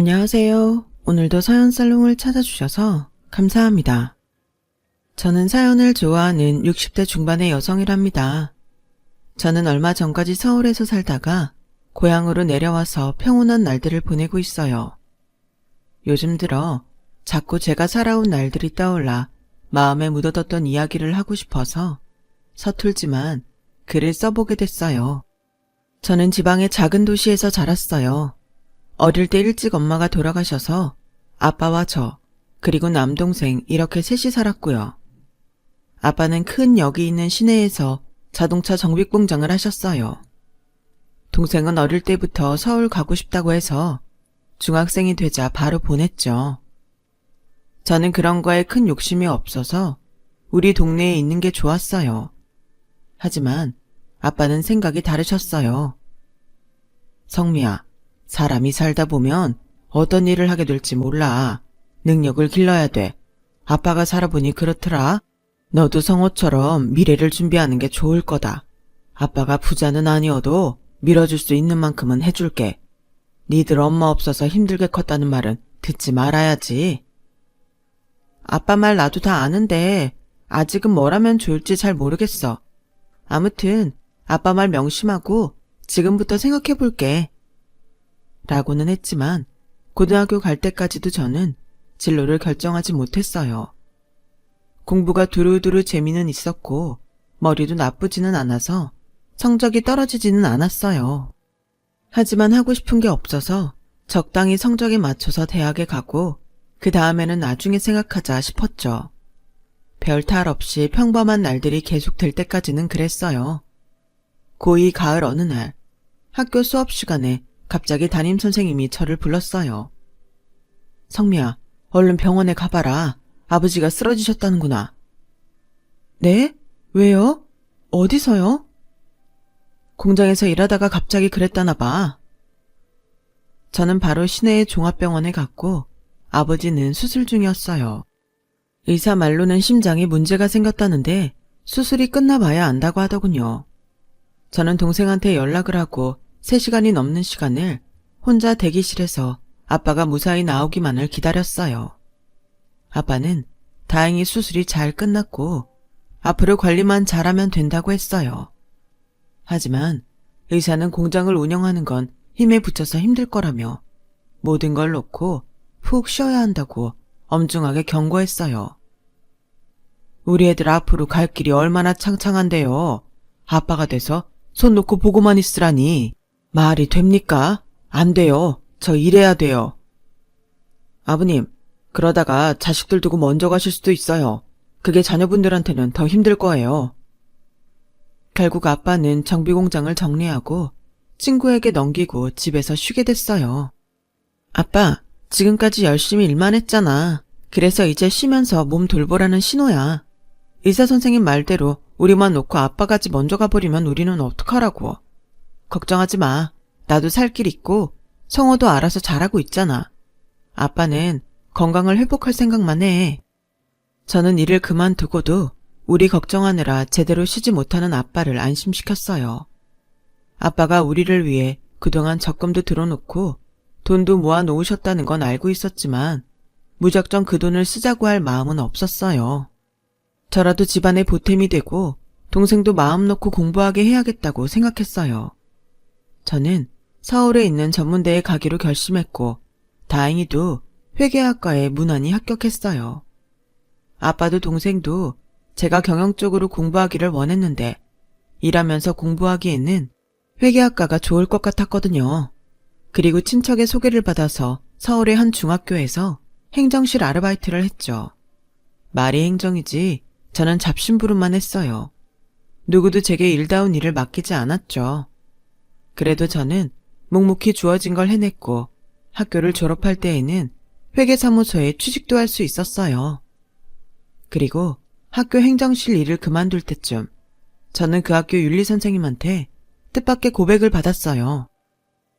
안녕하세요. 오늘도 사연살롱을 찾아주셔서 감사합니다. 저는 사연을 좋아하는 60대 중반의 여성이랍니다. 저는 얼마 전까지 서울에서 살다가 고향으로 내려와서 평온한 날들을 보내고 있어요. 요즘 들어 자꾸 제가 살아온 날들이 떠올라 마음에 묻어뒀던 이야기를 하고 싶어서 서툴지만 글을 써보게 됐어요. 저는 지방의 작은 도시에서 자랐어요. 어릴 때 일찍 엄마가 돌아가셔서 아빠와 저, 그리고 남동생 이렇게 셋이 살았고요. 아빠는 큰 역이 있는 시내에서 자동차 정비 공장을 하셨어요. 동생은 어릴 때부터 서울 가고 싶다고 해서 중학생이 되자 바로 보냈죠. 저는 그런 거에 큰 욕심이 없어서 우리 동네에 있는 게 좋았어요. 하지만 아빠는 생각이 다르셨어요. 성미야, 사람이 살다 보면 어떤 일을 하게 될지 몰라. 능력을 길러야 돼. 아빠가 살아보니 그렇더라. 너도 성호처럼 미래를 준비하는 게 좋을 거다. 아빠가 부자는 아니어도 밀어줄 수 있는 만큼은 해줄게. 니들 엄마 없어서 힘들게 컸다는 말은 듣지 말아야지. 아빠 말 나도 다 아는데 아직은 뭘 하면 좋을지 잘 모르겠어. 아무튼 아빠 말 명심하고 지금부터 생각해볼게. 라고는 했지만 고등학교 갈 때까지도 저는 진로를 결정하지 못했어요. 공부가 두루두루 재미는 있었고 머리도 나쁘지는 않아서 성적이 떨어지지는 않았어요. 하지만 하고 싶은 게 없어서 적당히 성적에 맞춰서 대학에 가고 그 다음에는 나중에 생각하자 싶었죠. 별 탈 없이 평범한 날들이 계속될 때까지는 그랬어요. 고2 가을 어느 날 학교 수업 시간에 갑자기 담임선생님이 저를 불렀어요. 성미야, 얼른 병원에 가봐라. 아버지가 쓰러지셨다는구나. 네? 왜요? 어디서요? 공장에서 일하다가 갑자기 그랬다나 봐. 저는 바로 시내의 종합병원에 갔고 아버지는 수술 중이었어요. 의사 말로는 심장에 문제가 생겼다는데 수술이 끝나봐야 안다고 하더군요. 저는 동생한테 연락을 하고 3시간이 넘는 시간을 혼자 대기실에서 아빠가 무사히 나오기만을 기다렸어요. 아빠는 다행히 수술이 잘 끝났고 앞으로 관리만 잘하면 된다고 했어요. 하지만 의사는 공장을 운영하는 건 힘에 부쳐서 힘들 거라며 모든 걸 놓고 푹 쉬어야 한다고 엄중하게 경고했어요. 우리 애들 앞으로 갈 길이 얼마나 창창한데요. 아빠가 돼서 손 놓고 보고만 있으라니. 말이 됩니까? 안 돼요. 저 일해야 돼요. 아버님, 그러다가 자식들 두고 먼저 가실 수도 있어요. 그게 자녀분들한테는 더 힘들 거예요. 결국 아빠는 정비공장을 정리하고 친구에게 넘기고 집에서 쉬게 됐어요. 아빠, 지금까지 열심히 일만 했잖아. 그래서 이제 쉬면서 몸 돌보라는 신호야. 의사 선생님 말대로 우리만 놓고 아빠까지 먼저 가버리면 우리는 어떡하라고. 걱정하지 마. 나도 살 길 있고 성호도 알아서 잘하고 있잖아. 아빠는 건강을 회복할 생각만 해. 저는 일을 그만두고도 우리 걱정하느라 제대로 쉬지 못하는 아빠를 안심시켰어요. 아빠가 우리를 위해 그동안 적금도 들어놓고 돈도 모아 놓으셨다는 건 알고 있었지만 무작정 그 돈을 쓰자고 할 마음은 없었어요. 저라도 집안의 보탬이 되고 동생도 마음 놓고 공부하게 해야겠다고 생각했어요. 저는 서울에 있는 전문대에 가기로 결심했고 다행히도 회계학과에 무난히 합격했어요. 아빠도 동생도 제가 경영적으로 공부하기를 원했는데 일하면서 공부하기에는 회계학과가 좋을 것 같았거든요. 그리고 친척의 소개를 받아서 서울의 한 중학교에서 행정실 아르바이트를 했죠. 말이 행정이지 저는 잡심부름만 했어요. 누구도 제게 일다운 일을 맡기지 않았죠. 그래도 저는 묵묵히 주어진 걸 해냈고 학교를 졸업할 때에는 회계사무소에 취직도 할 수 있었어요. 그리고 학교 행정실 일을 그만둘 때쯤 저는 그 학교 윤리선생님한테 뜻밖의 고백을 받았어요.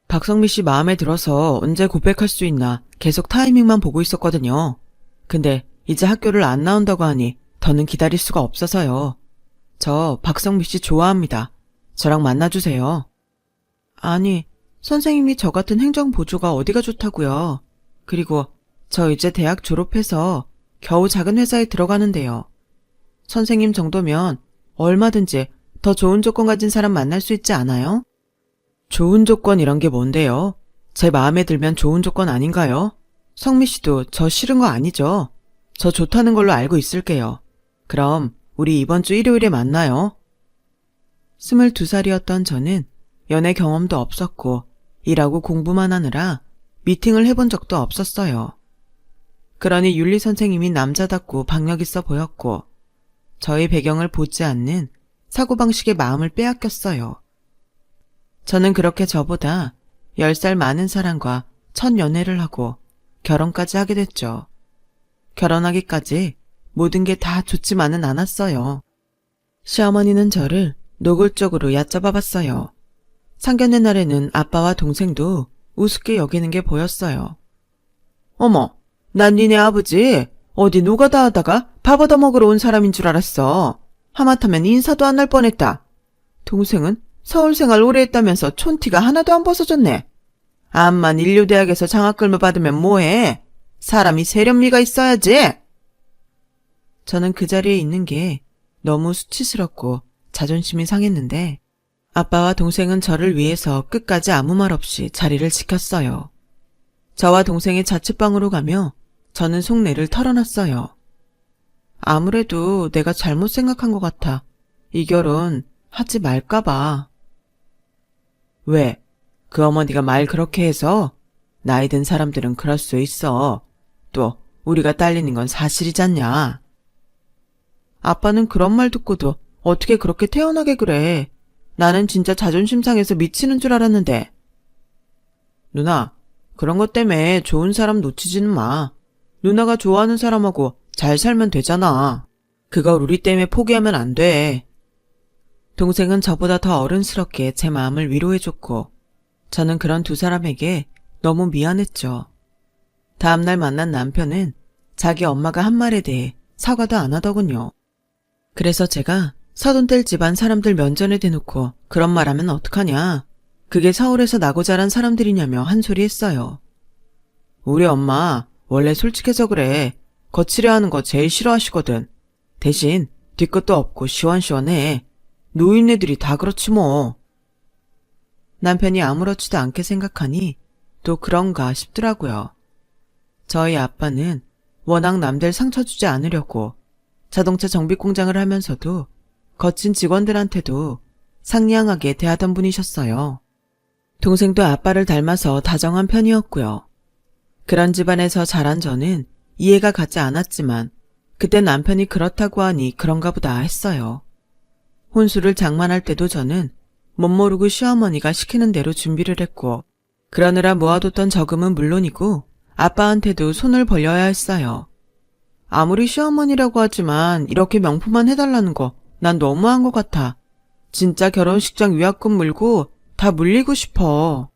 박성미 씨 마음에 들어서 언제 고백할 수 있나 계속 타이밍만 보고 있었거든요. 근데 이제 학교를 안 나온다고 하니 더는 기다릴 수가 없어서요. 저 박성미 씨 좋아합니다. 저랑 만나주세요. 아니, 선생님이 저 같은 행정보조가 어디가 좋다고요. 그리고 저 이제 대학 졸업해서 겨우 작은 회사에 들어가는데요. 선생님 정도면 얼마든지 더 좋은 조건 가진 사람 만날 수 있지 않아요? 좋은 조건이란 게 뭔데요? 제 마음에 들면 좋은 조건 아닌가요? 성미 씨도 저 싫은 거 아니죠? 저 좋다는 걸로 알고 있을게요. 그럼 우리 이번 주 일요일에 만나요. 22살이었던 저는 연애 경험도 없었고 일하고 공부만 하느라 미팅을 해본 적도 없었어요. 그러니 윤리 선생님이 남자답고 박력 있어 보였고 저의 배경을 보지 않는 사고방식의 마음을 빼앗겼어요. 저는 그렇게 저보다 10살 많은 사람과 첫 연애를 하고 결혼까지 하게 됐죠. 결혼하기까지 모든 게 다 좋지만은 않았어요. 시어머니는 저를 노골적으로 얕잡아 봤어요. 상견례 날에는 아빠와 동생도 우습게 여기는 게 보였어요. 어머, 난 니네 아버지 어디 노가다 하다가 밥 얻어 먹으러 온 사람인 줄 알았어. 하마터면 인사도 안 날 뻔했다. 동생은 서울 생활 오래 했다면서 촌티가 하나도 안 벗어졌네. 암만 인류대학에서 장학금을 받으면 뭐해? 사람이 세련미가 있어야지. 저는 그 자리에 있는 게 너무 수치스럽고 자존심이 상했는데 아빠와 동생은 저를 위해서 끝까지 아무 말 없이 자리를 지켰어요. 저와 동생이 자취방으로 가며 저는 속내를 털어놨어요. 아무래도 내가 잘못 생각한 것 같아. 이 결혼 하지 말까봐. 왜? 그 어머니가 말 그렇게 해서? 나이 든 사람들은 그럴 수 있어. 또 우리가 딸리는 건 사실이잖냐. 아빠는 그런 말 듣고도 어떻게 그렇게 태연하게 그래. 나는 진짜 자존심 상해서 미치는 줄 알았는데. 누나, 그런 것 때문에 좋은 사람 놓치지는 마. 누나가 좋아하는 사람하고 잘 살면 되잖아. 그걸 우리 때문에 포기하면 안 돼. 동생은 저보다 더 어른스럽게 제 마음을 위로해줬고 저는 그런 두 사람에게 너무 미안했죠. 다음날 만난 남편은 자기 엄마가 한 말에 대해 사과도 안 하더군요. 그래서 제가 서돈뗄 집안 사람들 면전에 대놓고 그런 말하면 어떡하냐. 그게 서울에서 나고 자란 사람들이냐며 한 소리 했어요. 우리 엄마 원래 솔직해서 그래. 거칠어 하는 거 제일 싫어하시거든. 대신 뒤끝도 없고 시원시원해. 노인네들이 다 그렇지 뭐. 남편이 아무렇지도 않게 생각하니 또 그런가 싶더라고요. 저희 아빠는 워낙 남들 상처 주지 않으려고 자동차 정비 공장을 하면서도 거친 직원들한테도 상냥하게 대하던 분이셨어요. 동생도 아빠를 닮아서 다정한 편이었고요. 그런 집안에서 자란 저는 이해가 가지 않았지만 그때 남편이 그렇다고 하니 그런가 보다 했어요. 혼수를 장만할 때도 저는 못 모르고 시어머니가 시키는 대로 준비를 했고 그러느라 모아뒀던 저금은 물론이고 아빠한테도 손을 벌려야 했어요. 아무리 시어머니라고 하지만 이렇게 명품만 해달라는 거 난 너무한 것 같아. 진짜 결혼식장 위약금 물고 다 물리고 싶어.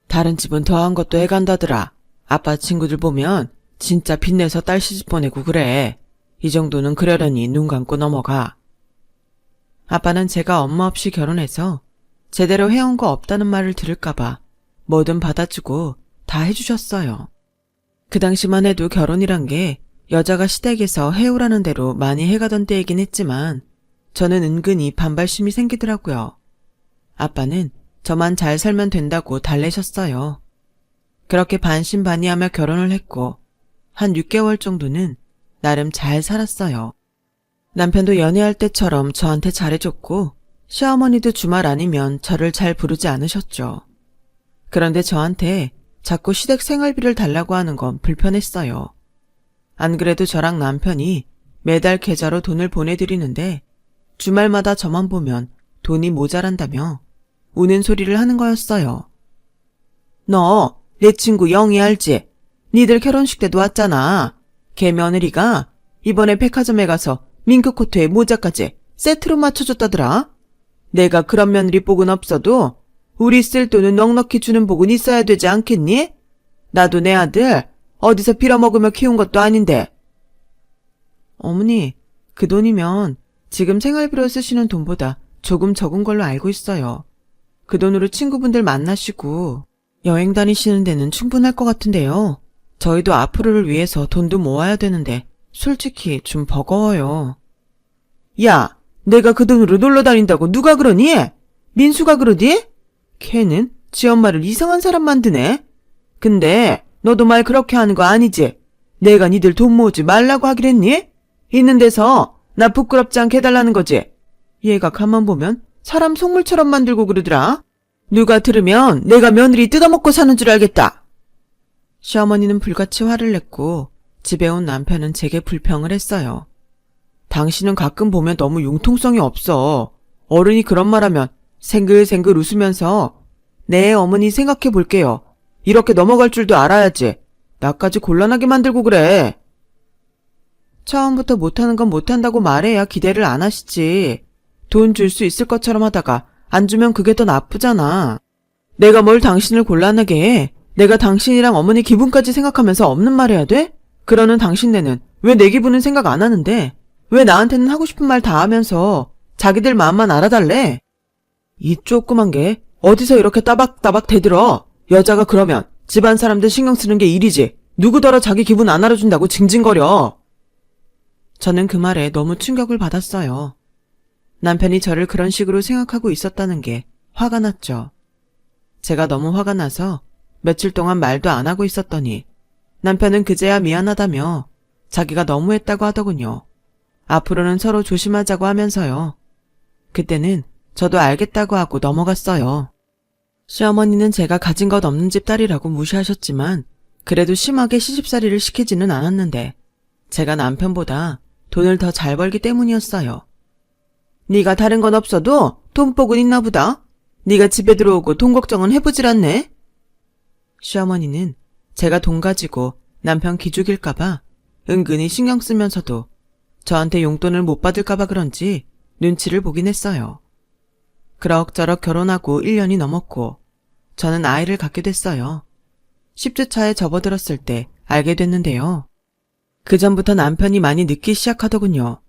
다른 집은 더한 것도 해간다더라. 아빠 친구들 보면 진짜 빚내서 딸 시집 보내고 그래. 이 정도는 그러려니 눈 감고 넘어가. 아빠는 제가 엄마 없이 결혼해서 제대로 해온 거 없다는 말을 들을까봐 뭐든 받아주고 다 해주셨어요. 그 당시만 해도 결혼이란 게 여자가 시댁에서 해오라는 대로 많이 해가던 때이긴 했지만 저는 은근히 반발심이 생기더라고요. 아빠는 저만 잘 살면 된다고 달래셨어요. 그렇게 반신반의하며 결혼을 했고 한 6개월 정도는 나름 잘 살았어요. 남편도 연애할 때처럼 저한테 잘해줬고 시어머니도 주말 아니면 저를 잘 부르지 않으셨죠. 그런데 저한테 자꾸 시댁 생활비를 달라고 하는 건 불편했어요. 안 그래도 저랑 남편이 매달 계좌로 돈을 보내드리는데 주말마다 저만 보면 돈이 모자란다며 우는 소리를 하는 거였어요. 너 내 친구 영희 알지? 니들 결혼식 때도 왔잖아. 걔 며느리가 이번에 백화점에 가서 밍크코트에 모자까지 세트로 맞춰줬다더라. 내가 그런 며느리 복은 없어도 우리 쓸 돈은 넉넉히 주는 복은 있어야 되지 않겠니? 나도 내 아들 어디서 빌어먹으며 키운 것도 아닌데. 어머니, 그 돈이면 지금 생활비로 쓰시는 돈보다 조금 적은 걸로 알고 있어요. 그 돈으로 친구분들 만나시고 여행 다니시는 데는 충분할 것 같은데요. 저희도 앞으로를 위해서 돈도 모아야 되는데 솔직히 좀 버거워요. 야, 내가 그 돈으로 놀러 다닌다고 누가 그러니? 민수가 그러디? 걔는 지 엄마를 이상한 사람 만드네. 근데 너도 말 그렇게 하는 거 아니지? 내가 니들 돈 모으지 말라고 하길 했니? 있는 데서 나 부끄럽지 않게 해달라는 거지? 얘가 가만 보면 사람 속물처럼 만들고 그러더라. 누가 들으면 내가 며느리 뜯어먹고 사는 줄 알겠다. 시어머니는 불같이 화를 냈고 집에 온 남편은 제게 불평을 했어요. 당신은 가끔 보면 너무 융통성이 없어. 어른이 그런 말하면 생글생글 웃으면서 네 어머니 생각해 볼게요. 이렇게 넘어갈 줄도 알아야지. 나까지 곤란하게 만들고 그래. 처음부터 못하는 건 못한다고 말해야 기대를 안 하시지. 돈 줄 수 있을 것처럼 하다가 안 주면 그게 더 나쁘잖아. 내가 뭘 당신을 곤란하게 해. 내가 당신이랑 어머니 기분까지 생각하면서 없는 말 해야 돼? 그러는 당신네는 왜 내 기분은 생각 안 하는데 왜 나한테는 하고 싶은 말 다 하면서 자기들 마음만 알아달래? 이 조그만 게 어디서 이렇게 따박따박 대들어. 여자가 그러면 집안 사람들 신경 쓰는 게 일이지. 누구더러 자기 기분 안 알아준다고 징징거려. 저는 그 말에 너무 충격을 받았어요. 남편이 저를 그런 식으로 생각하고 있었다는 게 화가 났죠. 제가 너무 화가 나서 며칠 동안 말도 안 하고 있었더니 남편은 그제야 미안하다며 자기가 너무했다고 하더군요. 앞으로는 서로 조심하자고 하면서요. 그때는 저도 알겠다고 하고 넘어갔어요. 시어머니는 제가 가진 것 없는 집 딸이라고 무시하셨지만 그래도 심하게 시집살이를 시키지는 않았는데 제가 남편보다 돈을 더 잘 벌기 때문이었어요. 네가 다른 건 없어도 돈복은 있나 보다. 네가 집에 들어오고 돈 걱정은 해보질 않네. 시어머니는 제가 돈 가지고 남편 기죽일까봐 은근히 신경 쓰면서도 저한테 용돈을 못 받을까봐 그런지 눈치를 보긴 했어요. 그럭저럭 결혼하고 1년이 넘었고 저는 아이를 갖게 됐어요. 10주 차에 접어들었을 때 알게 됐는데요. 그전부터 남편이 많이 늦기 시작하더군요.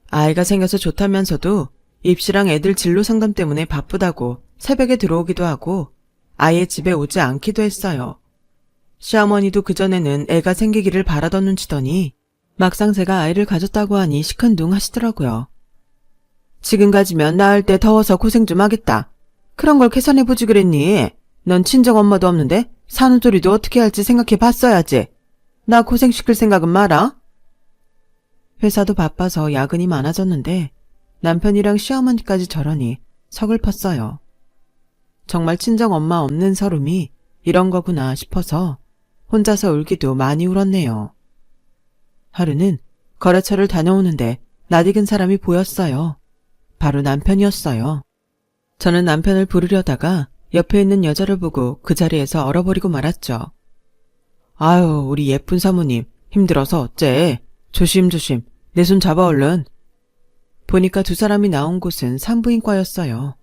아이가 생겨서 좋다면서도 입시랑 애들 진로 상담 때문에 바쁘다고 새벽에 들어오기도 하고 아예 집에 오지 않기도 했어요. 시어머니도 그전에는 애가 생기기를 바라던 눈치더니 막상 제가 아이를 가졌다고 하니 시큰둥 하시더라고요. 지금 가지면 낳을 때 더워서 고생 좀 하겠다. 그런 걸 계산해보지 그랬니? 넌 친정엄마도 없는데 산후조리도 어떻게 할지 생각해 봤어야지. 나 고생시킬 생각은 마라. 회사도 바빠서 야근이 많아졌는데 남편이랑 시어머니까지 저러니 서글펐어요. 정말 친정엄마 없는 서름이 이런 거구나 싶어서 혼자서 울기도 많이 울었네요. 하루는 거래처를 다녀오는데 낯익은 사람이 보였어요. 바로 남편이었어요. 저는 남편을 부르려다가 옆에 있는 여자를 보고 그 자리에서 얼어버리고 말았죠. 아유, 우리 예쁜 사모님 힘들어서 어째. 조심조심 내 손 잡아 얼른. 보니까 두 사람이 나온 곳은 산부인과였어요.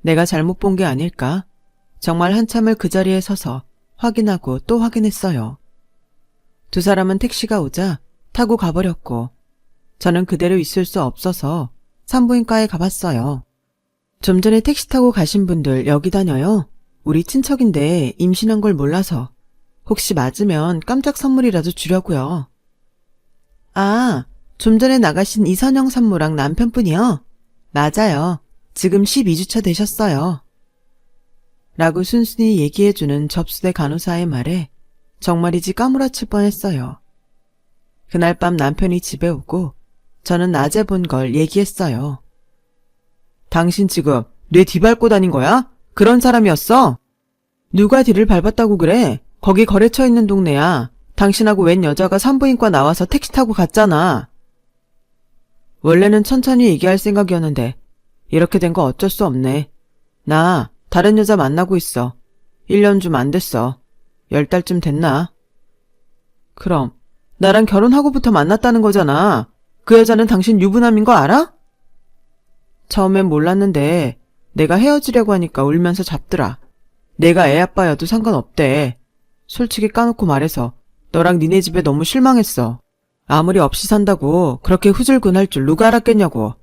내가 잘못 본 게 아닐까? 정말 한참을 그 자리에 서서 확인하고 또 확인했어요. 두 사람은 택시가 오자 타고 가버렸고 저는 그대로 있을 수 없어서 산부인과에 가봤어요. 좀 전에 택시 타고 가신 분들 여기 다녀요. 우리 친척인데 임신한 걸 몰라서 혹시 맞으면 깜짝 선물이라도 주려고요. 아, 좀 전에 나가신 이선영 산모랑 남편분이요? 맞아요. 지금 12주차 되셨어요. 라고 순순히 얘기해주는 접수대 간호사의 말에 정말이지 까무라칠 뻔했어요. 그날 밤 남편이 집에 오고 저는 낮에 본 걸 얘기했어요. 당신 지금 뇌 뒤밟고 다닌 거야? 그런 사람이었어? 누가 뒤를 밟았다고 그래? 거기 거래처 있는 동네야. 당신하고 웬 여자가 산부인과 나와서 택시 타고 갔잖아. 원래는 천천히 얘기할 생각이었는데 이렇게 된 거 어쩔 수 없네. 나 다른 여자 만나고 있어. 1년 좀 안 됐어. 10달쯤 됐나? 그럼 나랑 결혼하고부터 만났다는 거잖아. 그 여자는 당신 유부남인 거 알아? 처음엔 몰랐는데 내가 헤어지려고 하니까 울면서 잡더라. 내가 애 아빠여도 상관없대. 솔직히 까놓고 말해서 너랑 니네 집에 너무 실망했어. 아무리 없이 산다고 그렇게 후줄근할 줄 누가 알았겠냐고.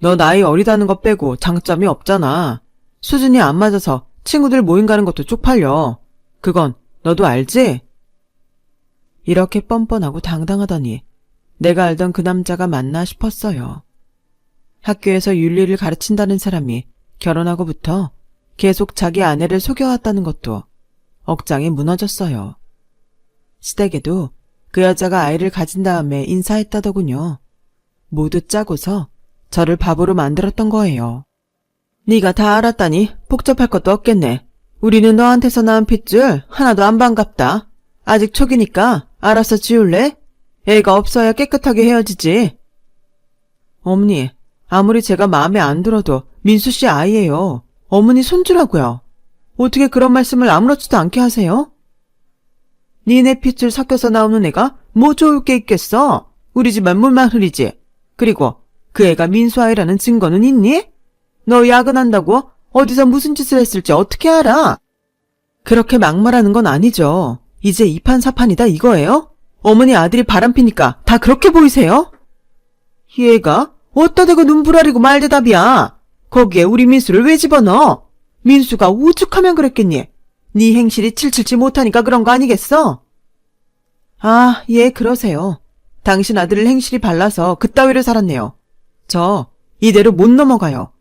너 나이 어리다는 거 빼고 장점이 없잖아. 수준이 안 맞아서 친구들 모임 가는 것도 쪽팔려. 그건 너도 알지? 이렇게 뻔뻔하고 당당하더니 내가 알던 그 남자가 맞나 싶었어요. 학교에서 윤리를 가르친다는 사람이 결혼하고부터 계속 자기 아내를 속여왔다는 것도 억장이 무너졌어요. 시댁에도 그 여자가 아이를 가진 다음에 인사했다더군요. 모두 짜고서 저를 바보로 만들었던 거예요. 네가 다 알았다니 복잡할 것도 없겠네. 우리는 너한테서 낳은 핏줄 하나도 안 반갑다. 아직 초기니까 알아서 지울래? 애가 없어야 깨끗하게 헤어지지. 어머니, 아무리 제가 마음에 안 들어도 민수 씨 아이예요. 어머니 손주라고요. 어떻게 그런 말씀을 아무렇지도 않게 하세요? 니네 핏줄 섞여서 나오는 애가 뭐 좋을 게 있겠어? 우리 집안 물만 흐리지. 그리고 그 애가 민수 아이라는 증거는 있니? 너 야근한다고 어디서 무슨 짓을 했을지 어떻게 알아? 그렇게 막말하는 건 아니죠. 이제 이판사판이다 이거예요? 어머니 아들이 바람피니까 다 그렇게 보이세요? 얘가 어디다 대고 눈부라리고 말대답이야. 거기에 우리 민수를 왜 집어넣어? 민수가 오죽하면 그랬겠니? 네 행실이 칠칠치 못하니까 그런 거 아니겠어? 아, 예, 그러세요. 당신 아들을 행실이 발라서 그따위로 살았네요. 저 이대로 못 넘어가요.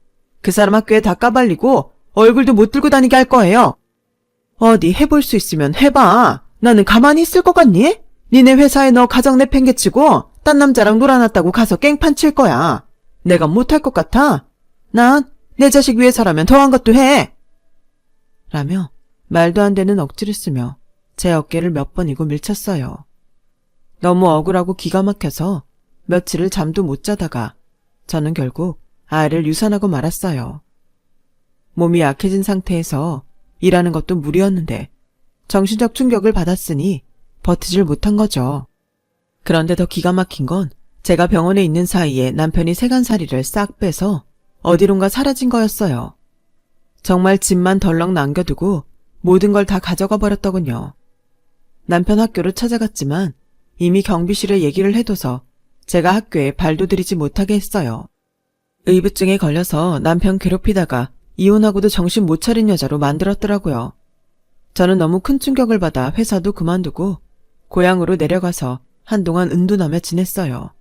그 사람 학교에 다 까발리고 얼굴도 못 들고 다니게 할 거예요. 어디 해볼 수 있으면 해봐. 나는 가만히 있을 것 같니? 니네 회사에 너 가정 내팽개치고 딴 남자랑 놀아놨다고 가서 깽판 칠 거야. 내가 못할 것 같아? 난 내 자식 위해서라면 더한 것도 해. 라며 말도 안 되는 억지를 쓰며 제 어깨를 몇 번이고 밀쳤어요. 너무 억울하고 기가 막혀서 며칠을 잠도 못 자다가 저는 결국 아이를 유산하고 말았어요. 몸이 약해진 상태에서 일하는 것도 무리였는데 정신적 충격을 받았으니 버티질 못한 거죠. 그런데 더 기가 막힌 건 제가 병원에 있는 사이에 남편이 세간살이를 싹 빼서 어디론가 사라진 거였어요. 정말 집만 덜렁 남겨두고 모든 걸 다 가져가 버렸더군요. 남편 학교로 찾아갔지만 이미 경비실에 얘기를 해둬서 제가 학교에 발도 들이지 못하게 했어요. 의부증에 걸려서 남편 괴롭히다가 이혼하고도 정신 못 차린 여자로 만들었더라고요. 저는 너무 큰 충격을 받아 회사도 그만두고 고향으로 내려가서 한동안 은둔하며 지냈어요.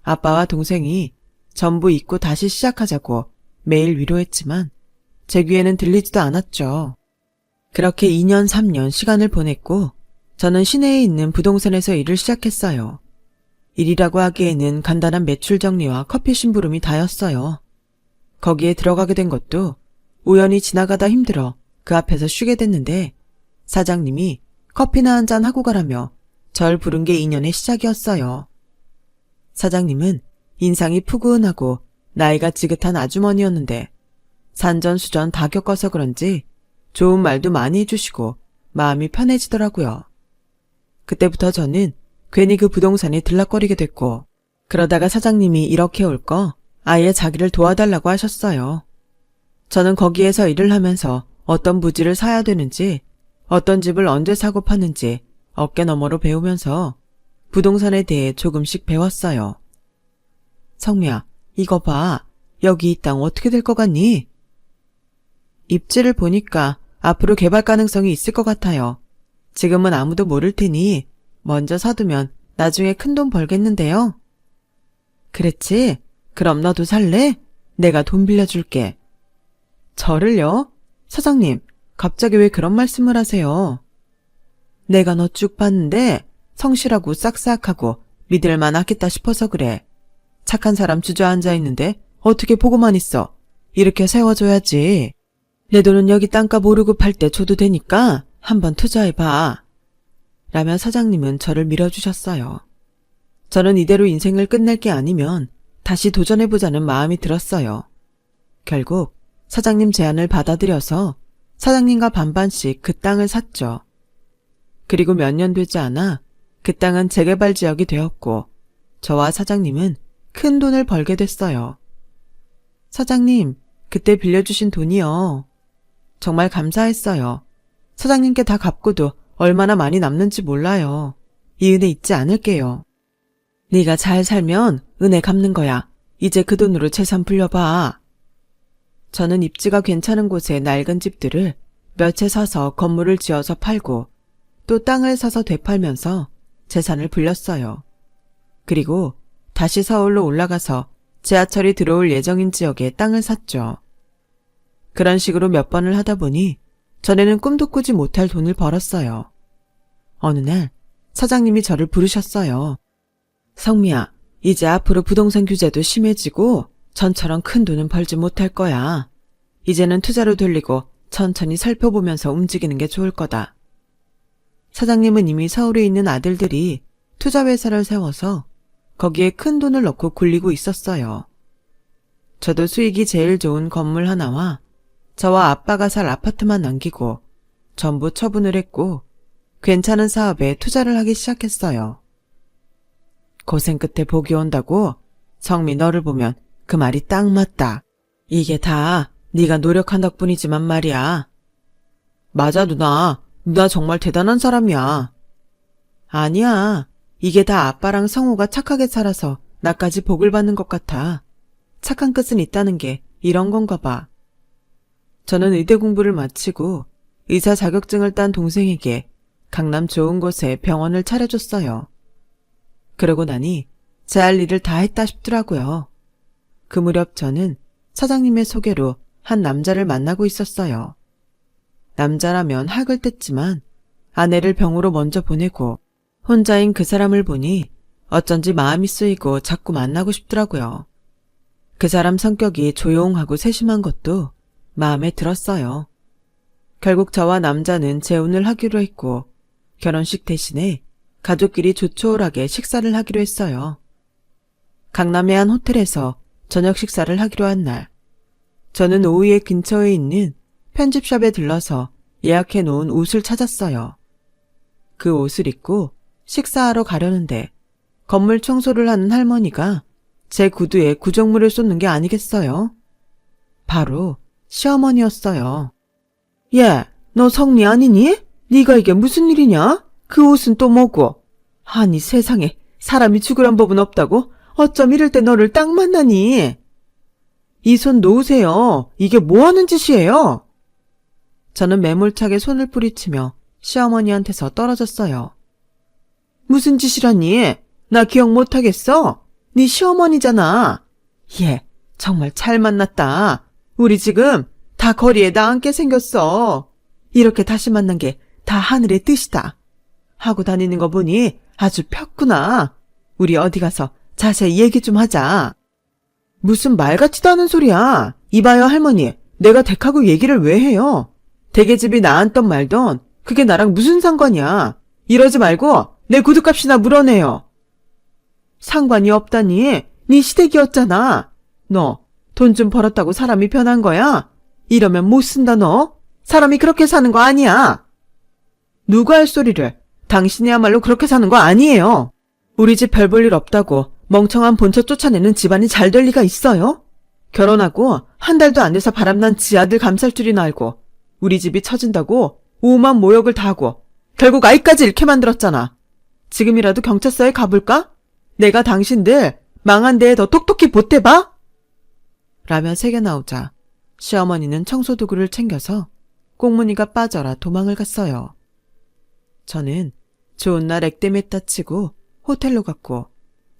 아빠와 동생이 전부 잊고 다시 시작하자고 매일 위로했지만 제 귀에는 들리지도 않았죠. 그렇게 2년 3년 시간을 보냈고 저는 시내에 있는 부동산에서 일을 시작했어요. 일이라고 하기에는 간단한 매출 정리와 커피 심부름이 다였어요. 거기에 들어가게 된 것도 우연히 지나가다 힘들어 그 앞에서 쉬게 됐는데 사장님이 커피나 한잔 하고 가라며 절 부른 게 인연의 시작이었어요. 사장님은 인상이 푸근하고 나이가 지긋한 아주머니였는데 산전수전 다 겪어서 그런지 좋은 말도 많이 해주시고 마음이 편해지더라고요. 그때부터 저는 괜히 그 부동산에 들락거리게 됐고 그러다가 사장님이 이렇게 올 거 아예 자기를 도와달라고 하셨어요. 저는 거기에서 일을 하면서 어떤 부지를 사야 되는지 어떤 집을 언제 사고 파는지 어깨너머로 배우면서 부동산에 대해 조금씩 배웠어요. 성미야, 이거 봐. 여기 이 땅 어떻게 될 것 같니? 입지를 보니까 앞으로 개발 가능성이 있을 것 같아요. 지금은 아무도 모를 테니 먼저 사두면 나중에 큰돈 벌겠는데요. 그랬지? 그럼 너도 살래? 내가 돈 빌려줄게. 저를요? 사장님, 갑자기 왜 그런 말씀을 하세요? 내가 너 쭉 봤는데 성실하고 싹싹하고 믿을만 하겠다 싶어서 그래. 착한 사람 주저앉아 있는데 어떻게 보고만 있어. 이렇게 세워줘야지. 내 돈은 여기 땅값 오르고 팔 때 줘도 되니까 한번 투자해봐. 라며 사장님은 저를 밀어주셨어요. 저는 이대로 인생을 끝낼 게 아니면 다시 도전해보자는 마음이 들었어요. 결국 사장님 제안을 받아들여서 사장님과 반반씩 그 땅을 샀죠. 그리고 몇 년 되지 않아 그 땅은 재개발 지역이 되었고 저와 사장님은 큰 돈을 벌게 됐어요. 사장님, 그때 빌려주신 돈이요. 정말 감사했어요. 사장님께 다 갚고도 얼마나 많이 남는지 몰라요. 이 은혜 잊지 않을게요. 네가 잘 살면 은혜 갚는 거야. 이제 그 돈으로 재산 불려봐. 저는 입지가 괜찮은 곳에 낡은 집들을 몇 채 사서 건물을 지어서 팔고 또 땅을 사서 되팔면서 재산을 불렸어요. 그리고 다시 서울로 올라가서 지하철이 들어올 예정인 지역에 땅을 샀죠. 그런 식으로 몇 번을 하다 보니 전에는 꿈도 꾸지 못할 돈을 벌었어요. 어느 날 사장님이 저를 부르셨어요. 성미야, 이제 앞으로 부동산 규제도 심해지고 전처럼 큰 돈은 벌지 못할 거야. 이제는 투자로 돌리고 천천히 살펴보면서 움직이는 게 좋을 거다. 사장님은 이미 서울에 있는 아들들이 투자회사를 세워서 거기에 큰 돈을 넣고 굴리고 있었어요. 저도 수익이 제일 좋은 건물 하나와 저와 아빠가 살 아파트만 남기고 전부 처분을 했고 괜찮은 사업에 투자를 하기 시작했어요. 고생 끝에 복이 온다고? 성미, 너를 보면 그 말이 딱 맞다. 이게 다 네가 노력한 덕분이지만 말이야. 맞아, 누나. 누나 정말 대단한 사람이야. 아니야. 이게 다 아빠랑 성우가 착하게 살아서 나까지 복을 받는 것 같아. 착한 끝은 있다는 게 이런 건가 봐. 저는 의대 공부를 마치고 의사 자격증을 딴 동생에게 강남 좋은 곳에 병원을 차려줬어요. 그러고 나니 제 할 일을 다 했다 싶더라고요. 그 무렵 저는 사장님의 소개로 한 남자를 만나고 있었어요. 남자라면 학을 뗐지만 아내를 병으로 먼저 보내고 혼자인 그 사람을 보니 어쩐지 마음이 쓰이고 자꾸 만나고 싶더라고요. 그 사람 성격이 조용하고 세심한 것도 마음에 들었어요. 결국 저와 남자는 재혼을 하기로 했고 결혼식 대신에 가족끼리 조촐하게 식사를 하기로 했어요. 강남의 한 호텔에서 저녁 식사를 하기로 한 날, 저는 오후에 근처에 있는 편집샵에 들러서 예약해 놓은 옷을 찾았어요. 그 옷을 입고 식사하러 가려는데 건물 청소를 하는 할머니가 제 구두에 구정물을 쏟는 게 아니겠어요? 바로 시어머니였어요. 예, 너 성미 아니니? 네가 이게 무슨 일이냐? 그 옷은 또 뭐고? 아니 세상에 사람이 죽으란 법은 없다고? 어쩜 이럴 때 너를 딱 만나니? 이 손 놓으세요. 이게 뭐하는 짓이에요? 저는 매몰차게 손을 뿌리치며 시어머니한테서 떨어졌어요. 무슨 짓이라니? 나 기억 못하겠어? 네 시어머니잖아. 예, 정말 잘 만났다. 우리 지금 다 거리에 나앉게 생겼어. 이렇게 다시 만난 게 다 하늘의 뜻이다. 하고 다니는 거 보니 아주 폈구나. 우리 어디 가서 자세히 얘기 좀 하자. 무슨 말 같지도 않은 소리야. 이봐요 할머니, 내가 댁하고 얘기를 왜 해요? 댁의 집이 나앉던 말던 그게 나랑 무슨 상관이야. 이러지 말고 내 구두값이나 물어내요. 상관이 없다니. 네 시댁이었잖아. 너 돈 좀 벌었다고 사람이 변한 거야? 이러면 못 쓴다 너. 사람이 그렇게 사는 거 아니야. 누가 할 소리를. 당신이야말로 그렇게 사는 거 아니에요. 우리 집 별 볼 일 없다고 멍청한 본처 쫓아내는 집안이 잘 될 리가 있어요? 결혼하고 한 달도 안 돼서 바람난 지 아들 감쌀 줄이나 알고 우리 집이 처진다고 오만 모욕을 다 하고 결국 아이까지 잃게 만들었잖아. 지금이라도 경찰서에 가볼까? 내가 당신들 망한 데에 더 톡톡히 보태봐? 라며 새겨 나오자 시어머니는 청소도구를 챙겨서 꽁무니가 빠져라 도망을 갔어요. 저는 좋은 날 액땜했다 치고 호텔로 갔고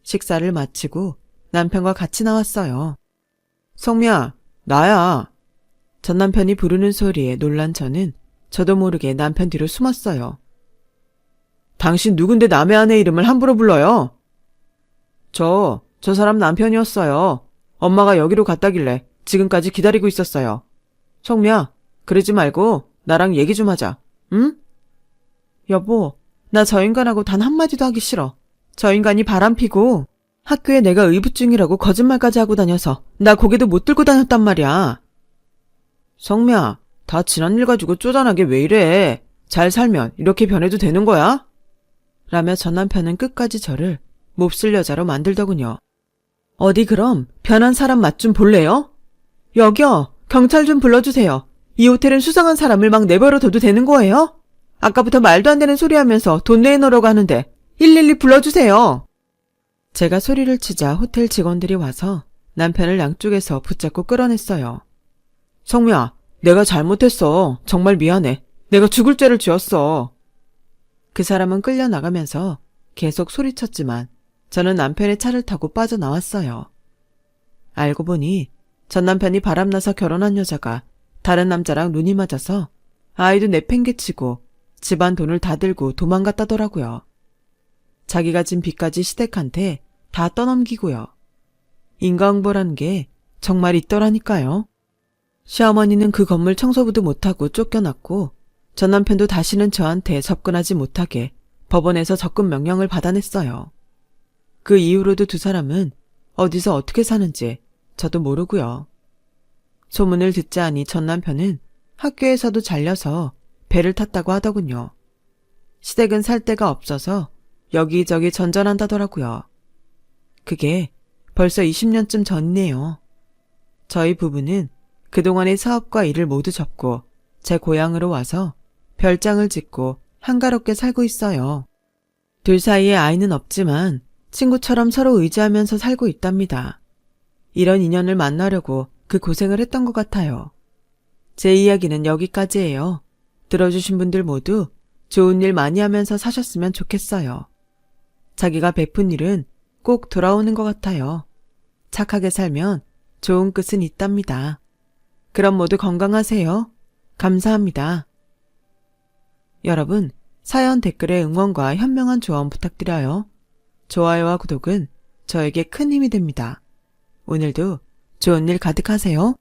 식사를 마치고 남편과 같이 나왔어요. 성미야, 나야. 전 남편이 부르는 소리에 놀란 저는 저도 모르게 남편 뒤로 숨었어요. 당신 누군데 남의 아내 이름을 함부로 불러요? 저 사람 남편이었어요. 엄마가 여기로 갔다길래 지금까지 기다리고 있었어요. 성미야, 그러지 말고 나랑 얘기 좀 하자. 응? 여보, 나 저 인간하고 단 한마디도 하기 싫어. 저 인간이 바람피고 학교에 내가 의붓중이라고 거짓말까지 하고 다녀서 나 고개도 못 들고 다녔단 말이야. 성미야, 다 지난 일 가지고 쪼잔하게 왜 이래. 잘 살면 이렇게 변해도 되는 거야? 라며 전 남편은 끝까지 저를 몹쓸 여자로 만들더군요. 어디 그럼 변한 사람 맛 좀 볼래요? 여기요, 경찰 좀 불러주세요. 이 호텔은 수상한 사람을 막 내버려둬도 되는 거예요? 아까부터 말도 안 되는 소리 하면서 돈 내놓으라고 하는데 112 불러주세요. 제가 소리를 치자 호텔 직원들이 와서 남편을 양쪽에서 붙잡고 끌어냈어요. 성미야, 내가 잘못했어. 정말 미안해. 내가 죽을 죄를 지었어. 그 사람은 끌려나가면서 계속 소리쳤지만 저는 남편의 차를 타고 빠져나왔어요. 알고 보니 전 남편이 바람나서 결혼한 여자가 다른 남자랑 눈이 맞아서 아이도 내팽개치고 집안 돈을 다 들고 도망갔다더라고요. 자기가 진 빚까지 시댁한테 다 떠넘기고요. 인과응보라는 게 정말 있더라니까요. 시어머니는 그 건물 청소부도 못하고 쫓겨났고 전 남편도 다시는 저한테 접근하지 못하게 법원에서 접근 명령을 받아냈어요. 그 이후로도 두 사람은 어디서 어떻게 사는지 저도 모르고요. 소문을 듣자하니 전 남편은 학교에서도 잘려서 배를 탔다고 하더군요. 시댁은 살 데가 없어서 여기저기 전전한다더라고요. 그게 벌써 20년쯤 전이네요. 저희 부부는 그동안의 사업과 일을 모두 접고 제 고향으로 와서 별장을 짓고 한가롭게 살고 있어요. 둘 사이에 아이는 없지만 친구처럼 서로 의지하면서 살고 있답니다. 이런 인연을 만나려고 그 고생을 했던 것 같아요. 제 이야기는 여기까지예요. 들어주신 분들 모두 좋은 일 많이 하면서 사셨으면 좋겠어요. 자기가 베푼 일은 꼭 돌아오는 것 같아요. 착하게 살면 좋은 끝은 있답니다. 그럼 모두 건강하세요. 감사합니다. 여러분, 사연 댓글에 응원과 현명한 조언 부탁드려요. 좋아요와 구독은 저에게 큰 힘이 됩니다. 오늘도 좋은 일 가득하세요.